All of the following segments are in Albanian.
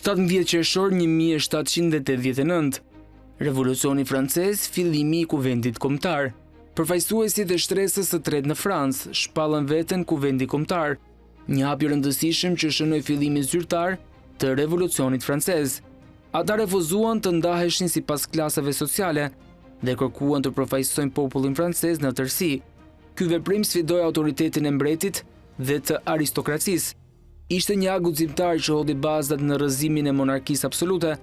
17 qershor 1789. Revolucioni francez, fillimi i kuvendit kombëtar. Përfaqësuesit e shtresës së tretë në Francë shpallën veten kuvendi kombëtar, një hap i rëndësishëm që shënoi fillimin zyrtar të revolucionit francez. Ata refuzuan të ndaheshin sipas klasave sociale dhe kërkuan të përfaqësojnë popullin francez në tërësi. Ky veprim sfidoi autoritetin e mbretit dhe të aristokracisë. Ishte një akt guximtar që hodhi bazat në rrëzimin e monarkisë absolute.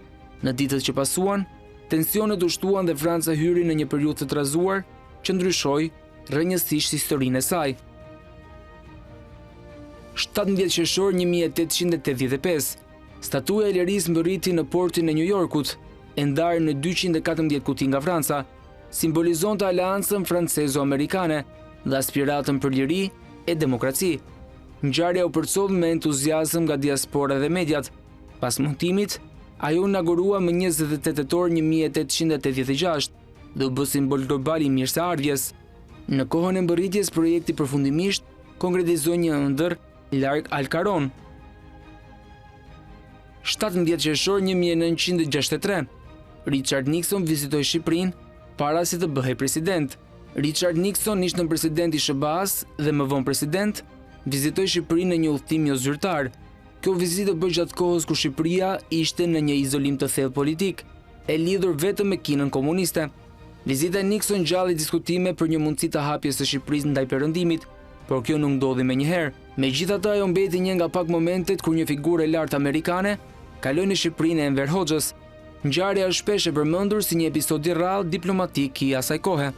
Në ditët që pasuan, tensionet u shtuan dhe Franca hyri në një periudhë të trazuar që ndryshoi rrënjësisht historinë e saj. 17 qershor 1885. Statuja e lirisë mbërriti në portin e New Yorkut, e ndarë në 214 kuti nga Franca, simbolizonte aleancën francezo-amerikane dhe aspiratën për liri e demokraci. Ngjarja u përcoll me entuziazëm nga diaspora dhe mediat. Pas montimit, ajo inaugurua më 28 tetor 1886 dhe u bë simbol global i mirëseardhjes. Në kohën e mbërritjes, projekti përfundimisht konkretizoi një ëndër larg Alcaron. 17 qershor 1963. Richard Nixon vizitoi Shqipërinë para se të bëhej president. Richard Nixon, ish president i SBA-s dhe më vonë president, vizitoi Shqipërinë në një udhëtim jo zyrtar. Kjo vizitë u bë gjatë kohës kur Shqipëria ishte në një izolim të thellë politik, e lidhur vetëm me kinën komuniste. Vizita e Nixon ngjalli diskutime për një mundësi të hapjes së Shqipërisë ndaj perëndimit, por kjo nuk ndodhi menjëherë. Megjithatë, ajo mbeti një nga pak momentet kur një figurë e lartë amerikane kaloi në Shqipërinë e Enver Hoxhës. Ngjarja është shpesh e përmendur si një episod i rrallë diplomatik i asaj kohe.